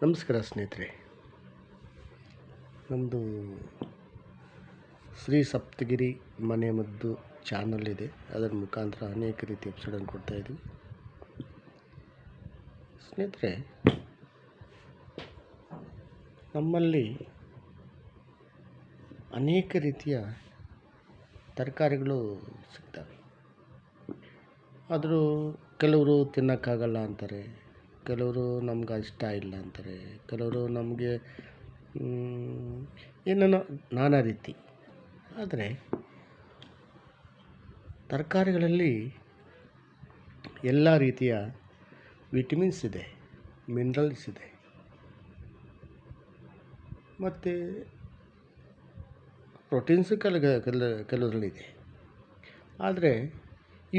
ನಮಸ್ಕಾರ ಸ್ನೇಹಿತರೆ. ನಮ್ಮದು ಶ್ರೀ ಸಪ್ತಗಿರಿ ಮನೆಮದ್ದು ಚಾನಲ್ ಇದೆ. ಅದರ ಮುಖಾಂತರ ಅನೇಕ ರೀತಿಯ ಎಪಿಸೋಡನ್ನು ಕೊಡ್ತಾಯಿದ್ವಿ. ಸ್ನೇಹಿತರೆ, ನಮ್ಮಲ್ಲಿ ಅನೇಕ ರೀತಿಯ ತರಕಾರಿಗಳು ಸಿಗ್ತವೆ. ಆದರೂ ಕೆಲವರು ತಿನ್ನೋಕ್ಕಾಗಲ್ಲ ಅಂತಾರೆ, ಕೆಲವರು ನಮ್ಗೆ ಇಷ್ಟ ಇಲ್ಲ ಅಂತಾರೆ, ಕೆಲವರು ನಮಗೆ ಏನೇನೋ ನಾನಾ ರೀತಿ. ಆದರೆ ತರಕಾರಿಗಳಲ್ಲಿ ಎಲ್ಲ ರೀತಿಯ ವಿಟಮಿನ್ಸ್ ಇದೆ, ಮಿನರಲ್ಸ್ ಇದೆ, ಮತ್ತು ಪ್ರೋಟೀನ್ಸು ಕೆಲವರಲ್ಲಿದೆ. ಆದರೆ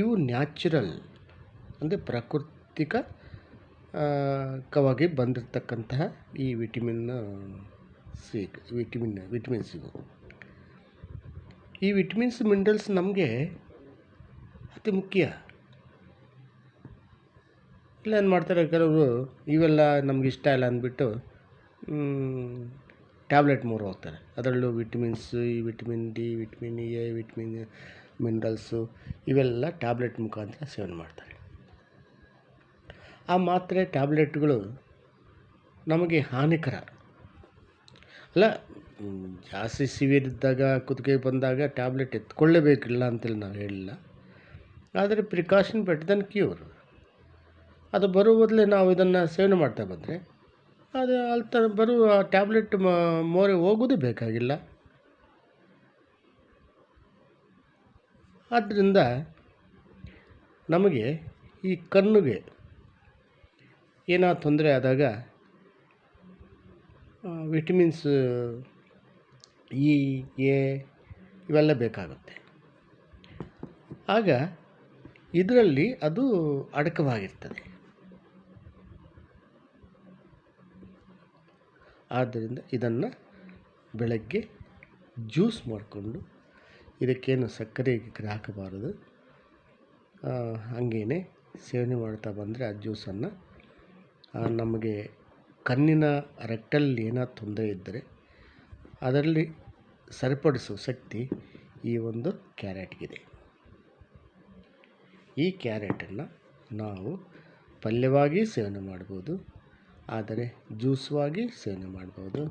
ಇವು ನ್ಯಾಚುರಲ್, ಅಂದರೆ ಪ್ರಾಕೃತಿಕವಾಗಿ ಬಂದಿರತಕ್ಕಂತಹ ಈ ವಿಟಮಿನ್ಸ್ ಇವು. ಈ ವಿಟಮಿನ್ಸ್ ಮಿನರಲ್ಸ್ ನಮಗೆ ಅತಿ ಮುಖ್ಯ. ಇಲ್ಲ ಏನು ಮಾಡ್ತಾರೆ ಕೆಲವರು, ಇವೆಲ್ಲ ನಮ್ಗೆ ಇಷ್ಟ ಇಲ್ಲ ಅಂದ್ಬಿಟ್ಟು ಟ್ಯಾಬ್ಲೆಟ್ ಹೋಗ್ತಾರೆ. ಅದರಲ್ಲೂ ವಿಟಮಿನ್ಸು, ಈ vitamin D, vitamin A, vitamin minerals ಇವೆಲ್ಲ ಟ್ಯಾಬ್ಲೆಟ್ ಮುಖಾಂತರ ಸೇವನೆ ಮಾಡ್ತಾರೆ. ಆ ಮಾತ್ರೆ ಟ್ಯಾಬ್ಲೆಟ್ಗಳು ನಮಗೆ ಹಾನಿಕರ ಅಲ್ಲ. ಜಾಸ್ತಿ ಸಿವಿಯರ್ ಇದ್ದಾಗ, ಕುತ್ತಿಗೆ ಬಂದಾಗ ಟ್ಯಾಬ್ಲೆಟ್ ಎತ್ಕೊಳ್ಳೇಬೇಕಿಲ್ಲ ಅಂತೇಳಿ ನಾವು ಹೇಳಿಲ್ಲ. ಆದರೆ ಪ್ರಿಕಾಷನ್ ಬೆಟರ್ ದೆನ್ ಕ್ಯೂರ್. ಅದು ಬರೋ ಬದಲೇ ನಾವು ಇದನ್ನು ಸೇವನೆ ಮಾಡ್ತಾ ಬಂದರೆ ಅದು ಅಲ್ಲಿ ಬರುವ ಟ್ಯಾಬ್ಲೆಟ್ ಮೋರೆ ಹೋಗೋದೇ ಬೇಕಾಗಿಲ್ಲ. ಆದ್ದರಿಂದ ನಮಗೆ ಈ ಕಣ್ಣಿಗೆ ಏನಾದ್ರು ತೊಂದರೆ ಆದಾಗ ವಿಟಮಿನ್ಸ್ ಇ, ಎ ಇವೆಲ್ಲ ಬೇಕಾಗುತ್ತೆ. ಆಗ ಇದರಲ್ಲಿ ಅದು ಅಡಕವಾಗಿರ್ತದೆ. ಆದ್ದರಿಂದ ಇದನ್ನು ಬೆಳಗ್ಗೆ ಜ್ಯೂಸ್ ಮಾಡಿಕೊಂಡು, ಇದಕ್ಕೇನು ಸಕ್ಕರೆ ಹಾಕಬಾರದು, ಹಾಗೇ ಸೇವನೆ ಮಾಡ್ತಾ ಬಂದರೆ ಆ ಜ್ಯೂಸನ್ನು ನಮಗೆ ಕಣ್ಣಿನ ರೆಕ್ಟಲ್ ಏನಾದ್ರು ತೊಂದರೆ ಇದ್ದರೆ ಅದರಲ್ಲಿ ಸರಿಪಡಿಸುವ ಶಕ್ತಿ ಈ ಒಂದು ಕ್ಯಾರೆಟ್ಗಿದೆ. ಈ ಕ್ಯಾರೆಟನ್ನು ನಾವು ಪಲ್ಯವಾಗಿ ಸೇವನೆ ಮಾಡ್ಬೋದು, ಆದರೆ ಜ್ಯೂಸ್ವಾಗಿ ಸೇವನೆ ಮಾಡ್ಬೋದು.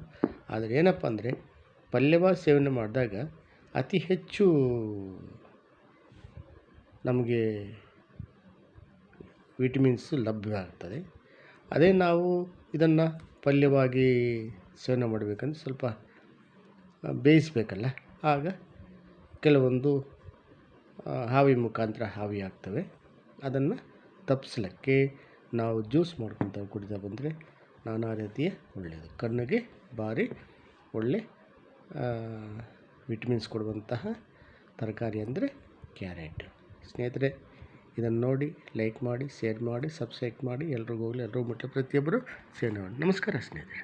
ಆದರೆ ಏನಪ್ಪ ಅಂದರೆ, ಪಲ್ಯವಾಗಿ ಸೇವನೆ ಮಾಡಿದಾಗ ಅತಿ ಹೆಚ್ಚು ನಮಗೆ ವಿಟಮಿನ್ಸು ಲಭ್ಯವಾಗ್ತದೆ. ಅದೇ ನಾವು ಇದನ್ನು ಪಲ್ಯವಾಗಿ ಸೇವನೆ ಮಾಡಬೇಕಂದ್ರೆ ಸ್ವಲ್ಪ ಬೇಯಿಸಬೇಕಲ್ಲ, ಆಗ ಕೆಲವೊಂದು ಆವಿ ಮುಖಾಂತರ ಆವಿ ಆಗ್ತವೆ. ಅದನ್ನು ತಪ್ಪಿಸ್ಲಿಕ್ಕೆ ನಾವು ಜ್ಯೂಸ್ ಮಾಡ್ಕೊತ ಕುಡಿತಾ ಬಂದರೆ ನಾನಾ ರೀತಿಯ ಒಳ್ಳೆಯದು. ಕಣ್ಣಿಗೆ ಭಾರಿ ಒಳ್ಳೆ ವಿಟಮಿನ್ಸ್ ಕೊಡುವಂತಹ ತರಕಾರಿ ಅಂದರೆ ಕ್ಯಾರೆಟ್. ಸ್ನೇಹಿತರೆ, ಇದನ್ನು ನೋಡಿ ಲೈಕ್ ಮಾಡಿ, ಶೇರ್ ಮಾಡಿ, ಸಬ್ಸ್ಕ್ರೈಬ್ ಮಾಡಿ, ಎಲ್ರಿಗೂ ಹೋಗಲಿ, ಎಲ್ಲರೂ ಮುಟ್ಟ ಪ್ರತಿಯೊಬ್ಬರು ಸೇವನೆ ಮಾಡಿ. ನಮಸ್ಕಾರ ಸ್ನೇಹಿತರೆ.